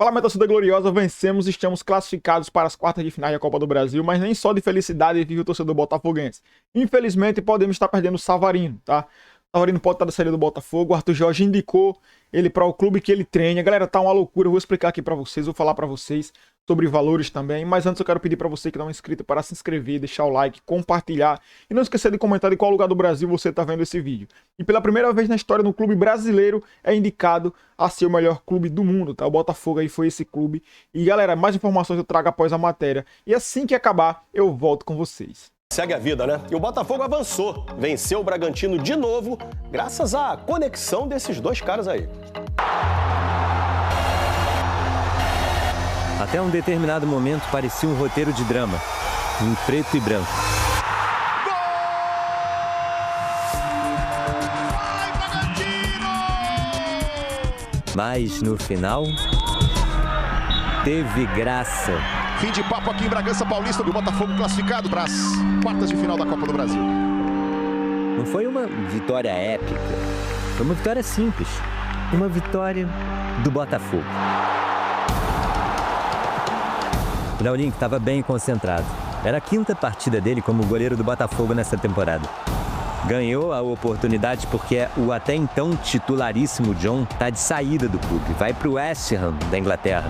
Fala, minha torcida gloriosa, vencemos e estamos classificados para as quartas de final da Copa do Brasil, mas nem só de felicidade vive o torcedor botafoguense. Infelizmente, podemos estar perdendo o Savarino, tá? O Savarino pode estar da saída do Botafogo, o Arthur Jorge indicou ele para o clube que ele treina. Galera, tá uma loucura, eu vou explicar aqui para vocês, vou falar para vocês sobre valores também, mas antes eu quero pedir para você que não é inscrito para se inscrever, deixar o like, compartilhar e não esquecer de comentar de qual lugar do Brasil você está vendo esse vídeo. E pela primeira vez na história no clube brasileiro é indicado a ser o melhor clube do mundo, tá? O Botafogo aí foi esse clube. E galera, mais informações eu trago após a matéria e assim que acabar eu volto com vocês. Segue a vida, né? E o Botafogo avançou, venceu o Bragantino de novo, graças à conexão desses dois caras aí. Até um determinado momento parecia um roteiro de drama, em preto e branco. Mas no final, teve graça. Fim de papo aqui em Bragança Paulista, do Botafogo classificado para as quartas de final da Copa do Brasil. Não foi uma vitória épica, foi uma vitória simples. Uma vitória do Botafogo. O Laurinho estava bem concentrado. Era a quinta partida dele como goleiro do Botafogo nessa temporada. Ganhou a oportunidade porque o até então titularíssimo John está de saída do clube. Vai para o West Ham da Inglaterra.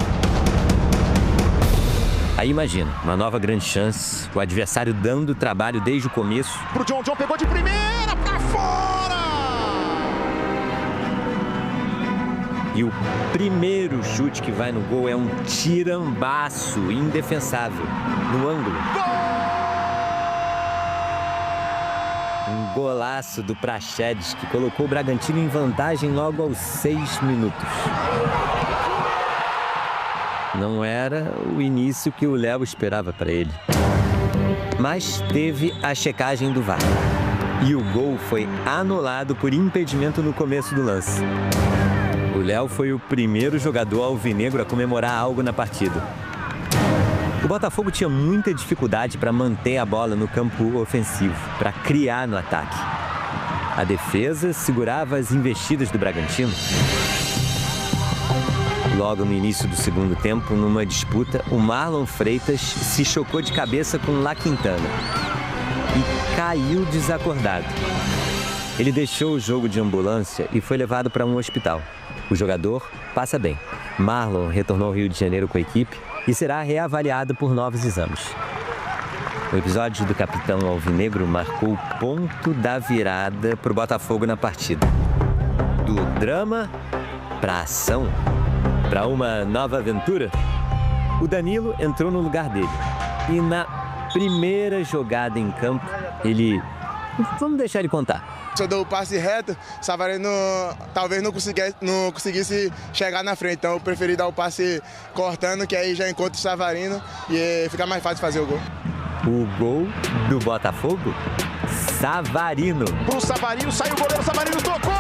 Aí imagina, uma nova grande chance, o adversário dando trabalho desde o começo. Pro John pegou de primeira pra fora! E o primeiro chute que vai no gol é um tirambaço indefensável, no ângulo. Um golaço do Praxedes, que colocou o Bragantino em vantagem logo aos 6 minutos. Não era o início que o Léo esperava para ele. Mas teve a checagem do VAR. E o gol foi anulado por impedimento no começo do lance. O Léo foi o primeiro jogador alvinegro a comemorar algo na partida. O Botafogo tinha muita dificuldade para manter a bola no campo ofensivo, para criar no ataque. A defesa segurava as investidas do Bragantino. Logo no início do segundo tempo, numa disputa, o Marlon Freitas se chocou de cabeça com La Quintana e caiu desacordado. Ele deixou o jogo de ambulância e foi levado para um hospital. O jogador passa bem. Marlon retornou ao Rio de Janeiro com a equipe e será reavaliado por novos exames. O episódio do capitão alvinegro marcou o ponto da virada para o Botafogo na partida. Do drama para a ação, para uma nova aventura, o Danilo entrou no lugar dele. E na primeira jogada em campo, ele... Vamos deixar ele contar. Se eu dou o passe reto, o Savarino talvez não conseguisse chegar na frente. Então eu preferi dar o passe cortando, que aí já encontro o Savarino e fica mais fácil fazer o gol. O gol do Botafogo? Savarino. Pro Savarino, saiu o goleiro, Savarino tocou!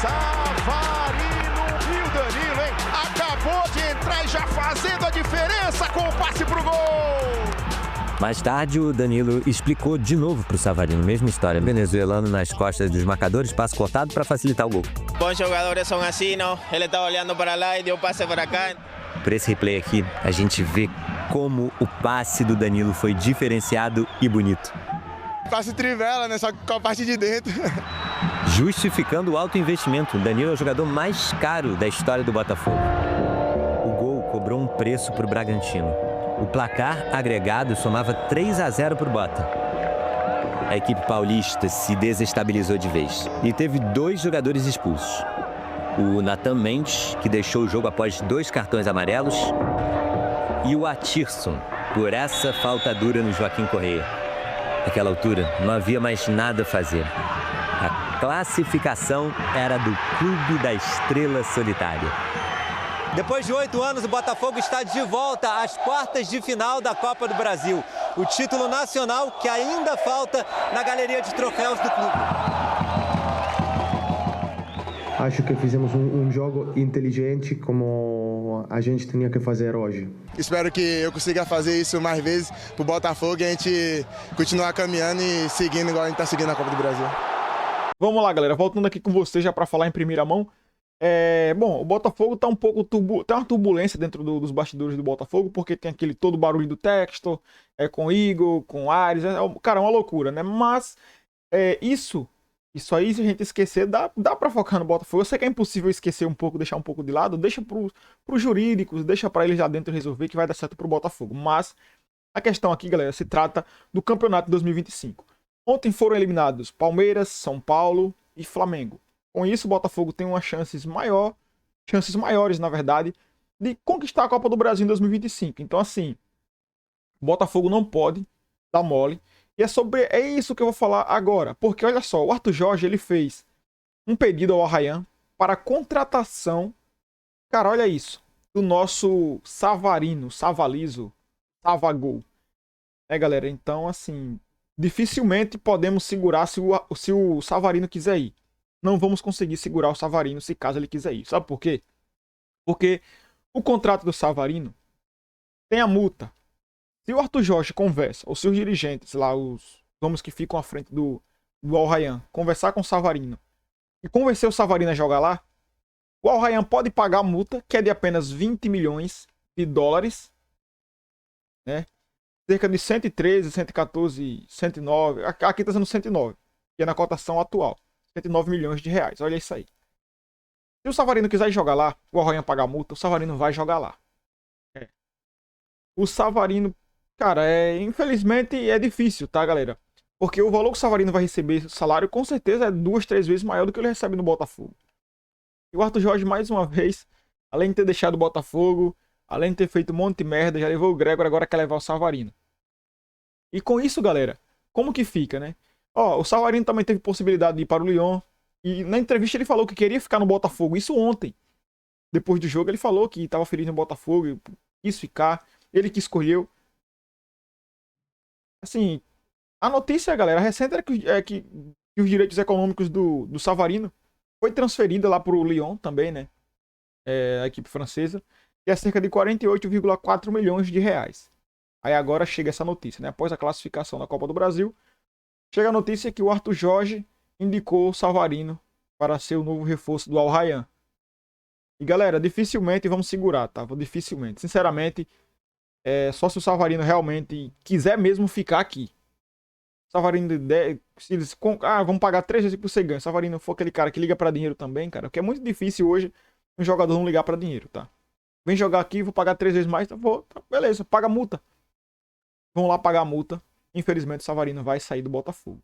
Savarino e o Danilo, hein? Acabou de entrar e já fazendo a diferença com o passe pro gol! Mais tarde, o Danilo explicou de novo para o Savarino, mesma história. Venezuelano nas costas dos marcadores, passe cortado para facilitar o gol. Bons jogadores são assim, não? Ele está olhando para lá e deu passe para cá. Por esse replay aqui, a gente vê como o passe do Danilo foi diferenciado e bonito. Passe trivela, né? Só com a parte de dentro. Justificando o alto investimento, o Danilo é o jogador mais caro da história do Botafogo. O gol cobrou um preço para o Bragantino. O placar agregado somava 3-0 para o Bota. A equipe paulista se desestabilizou de vez e teve 2 jogadores expulsos. O Nathan Mendes, que deixou o jogo após 2 cartões amarelos, e o Atirson, por essa falta dura no Joaquim Correia. Naquela altura, não havia mais nada a fazer. A classificação era do Clube da Estrela Solitária. Depois de 8 anos, o Botafogo está de volta às quartas de final da Copa do Brasil. O título nacional que ainda falta na galeria de troféus do clube. Acho que fizemos um jogo inteligente como a gente tinha que fazer hoje. Espero que eu consiga fazer isso mais vezes pro Botafogo e a gente continuar caminhando e seguindo igual a gente está seguindo a Copa do Brasil. Vamos lá, galera. Voltando aqui com você já para falar em primeira mão. Bom, o Botafogo tá um pouco tem uma turbulência dentro dos bastidores do Botafogo, porque tem aquele todo barulho do texto, com Igor, com Ares, cara, é uma loucura, né? Mas isso aí, se a gente esquecer, dá pra focar no Botafogo. Eu sei que é impossível esquecer um pouco, deixar um pouco de lado, deixa pros jurídicos, deixa pra eles lá dentro resolver que vai dar certo pro Botafogo. Mas a questão aqui, galera, se trata do campeonato de 2025. Ontem foram eliminados Palmeiras, São Paulo e Flamengo. Com isso, o Botafogo tem umas chances maiores, na verdade, de conquistar a Copa do Brasil em 2025. Então, assim, o Botafogo não pode dar mole. E é isso que eu vou falar agora. Porque, olha só, o Arthur Jorge, ele fez um pedido ao Al-Rayyan para a contratação, cara, olha isso, do nosso Savarino, Savalizo, Savagol. Galera, então, assim, dificilmente podemos segurar se o Savarino quiser ir. Não vamos conseguir segurar o Savarino se caso ele quiser ir. Sabe por quê? Porque o contrato do Savarino tem a multa. Se o Arthur Jorge conversa, ou se os dirigentes lá, os homens que ficam à frente do Al-Rayyan, conversar com o Savarino e convencer o Savarino a jogar lá, o Al-Rayyan pode pagar a multa, que é de apenas 20 milhões de dólares, né? Cerca de 113, 114, 109, aqui está sendo 109, que é na cotação atual. 109 milhões de reais, olha isso aí. Se o Savarino quiser jogar lá, o Al-Rayyan pagar a multa, o Savarino vai jogar lá. O Savarino, cara, infelizmente é difícil, tá, galera? Porque o valor que o Savarino vai receber, o salário, com certeza é 2, 3 vezes maior do que ele recebe no Botafogo. E o Arthur Jorge, mais uma vez, além de ter deixado o Botafogo, além de ter feito um monte de merda, já levou o Gregor, agora quer levar o Savarino. E com isso, galera, como que fica, né? O Savarino também teve possibilidade de ir para o Lyon. E na entrevista ele falou que queria ficar no Botafogo. Isso ontem. Depois do jogo ele falou que estava feliz no Botafogo, quis ficar. Ele que escolheu. Assim, a notícia, galera, recente é que os direitos econômicos do Savarino foi transferida lá para o Lyon também, né? A equipe francesa. E é cerca de 48,4 milhões de reais. Aí agora chega essa notícia, né? Após a classificação da Copa do Brasil, chega a notícia que o Arthur Jorge indicou o Savarino para ser o novo reforço do Al-Rayyan. E galera, dificilmente vamos segurar, tá? Dificilmente. Sinceramente, só se o Savarino realmente quiser mesmo ficar aqui. Savarino, se eles, vamos pagar 3 vezes que você ganha. Savarino for aquele cara que liga para dinheiro também, cara. Porque é muito difícil hoje um jogador não ligar para dinheiro, tá? Vem jogar aqui, vou pagar 3 vezes mais, tá, beleza, paga a multa. Vão lá pagar a multa. Infelizmente o Savarino vai sair do Botafogo.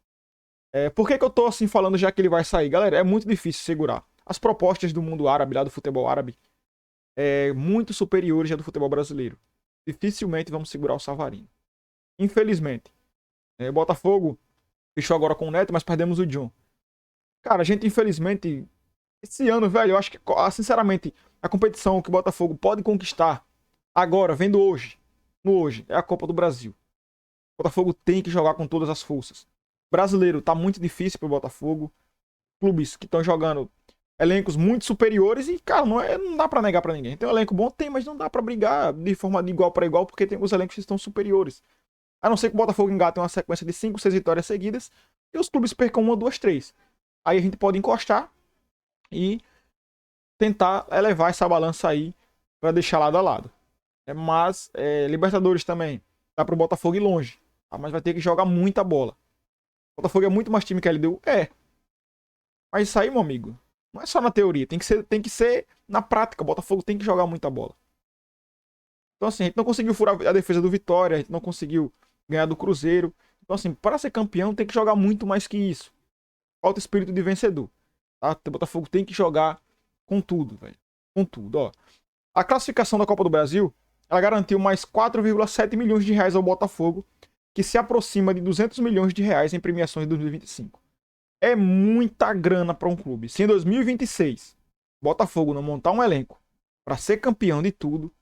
Por que eu tô assim falando já que ele vai sair? Galera, é muito difícil segurar. As propostas do mundo árabe, lá do futebol árabe, muito superiores à do futebol brasileiro. Dificilmente vamos segurar o Savarino. Infelizmente. O Botafogo fechou agora com o Neto, mas perdemos o John. Cara, a gente infelizmente, esse ano, velho, eu acho que, sinceramente, a competição que o Botafogo pode conquistar agora, vendo hoje, é a Copa do Brasil. O Botafogo tem que jogar com todas as forças. Brasileiro tá muito difícil pro Botafogo. Clubes que estão jogando elencos muito superiores e, cara, não dá pra negar pra ninguém. Tem um elenco bom? Tem, mas não dá pra brigar de forma de igual para igual porque tem os elencos que estão superiores. A não ser que o Botafogo engate uma sequência de 5, 6 vitórias seguidas e os clubes percam 1, 2, 3. Aí a gente pode encostar e tentar elevar essa balança aí pra deixar lado a lado. Mas Libertadores também dá pro Botafogo ir longe. Mas vai ter que jogar muita bola. O Botafogo é muito mais time que a LDU? Mas isso aí, meu amigo, não é só na teoria. Tem que ser na prática. O Botafogo tem que jogar muita bola. Então, assim, a gente não conseguiu furar a defesa do Vitória. A gente não conseguiu ganhar do Cruzeiro. Então, assim, para ser campeão tem que jogar muito mais que isso. Falta espírito de vencedor. Tá? O Botafogo tem que jogar com tudo, velho. Com tudo, ó. A classificação da Copa do Brasil, ela garantiu mais 4,7 milhões de reais ao Botafogo, que se aproxima de 200 milhões de reais em premiações de 2025. É muita grana para um clube. Se em 2026 Botafogo não montar um elenco para ser campeão de tudo,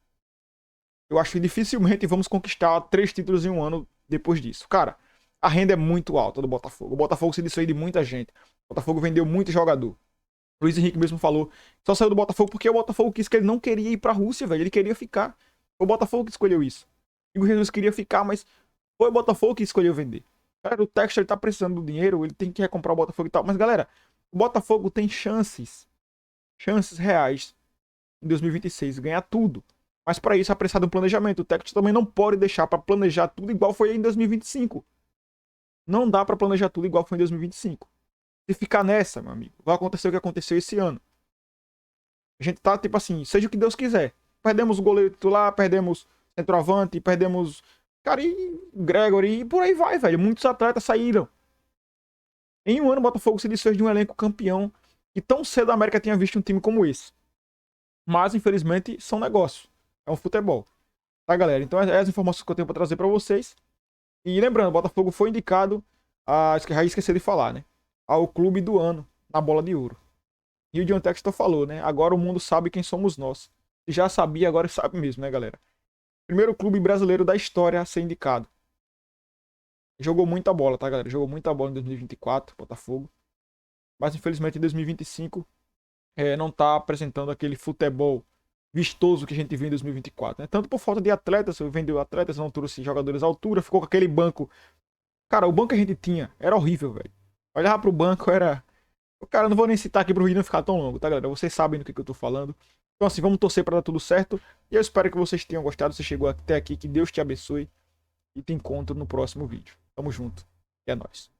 eu acho que dificilmente vamos conquistar 3 títulos em um ano depois disso. Cara, a renda é muito alta do Botafogo. O Botafogo se desfez de muita gente. O Botafogo vendeu muito jogador. O Luiz Henrique mesmo falou, só saiu do Botafogo porque o Botafogo quis que ele não queria ir para a Rússia, velho. Ele queria ficar. O Botafogo que escolheu isso. O Igor Jesus queria ficar, mas foi o Botafogo que escolheu vender. Cara, o Textor ele tá precisando do dinheiro, ele tem que recomprar o Botafogo e tal. Mas, galera, o Botafogo tem chances reais em 2026, ganhar tudo. Mas para isso é apressado um planejamento. O Textor também não pode deixar para planejar tudo igual foi em 2025. Não dá para planejar tudo igual foi em 2025. Se ficar nessa, meu amigo, vai acontecer o que aconteceu esse ano. A gente tá, tipo assim, seja o que Deus quiser. Perdemos o goleiro titular, perdemos centroavante, perdemos... Cara, e Gregory, e por aí vai, velho. Muitos atletas saíram. Em um ano, o Botafogo se desfez de um elenco campeão. E tão cedo a América tinha visto um time como esse. Mas, infelizmente, são negócios. É um futebol. Tá, galera? Então, é as informações que eu tenho pra trazer pra vocês. E lembrando, o Botafogo foi indicado, já esqueci de falar, né? Ao clube do ano, na bola de ouro. E o John Textor falou, né? Agora o mundo sabe quem somos nós. Se já sabia, agora sabe mesmo, né, galera? Primeiro clube brasileiro da história a ser indicado. Jogou muita bola, tá, galera? Jogou muita bola em 2024, Botafogo. Mas, infelizmente, em 2025, não tá apresentando aquele futebol vistoso que a gente viu em 2024, né? Tanto por falta de atletas, vendeu atletas, não trouxe jogadores à altura, ficou com aquele banco. Cara, o banco que a gente tinha era horrível, velho. Olhava pro banco, era... Cara, não vou nem citar aqui pro vídeo não ficar tão longo, tá, galera? Vocês sabem do que eu tô falando. Então, assim, vamos torcer pra dar tudo certo. E eu espero que vocês tenham gostado. Você chegou até aqui, que Deus te abençoe. E te encontro no próximo vídeo. Tamo junto. E é nóis.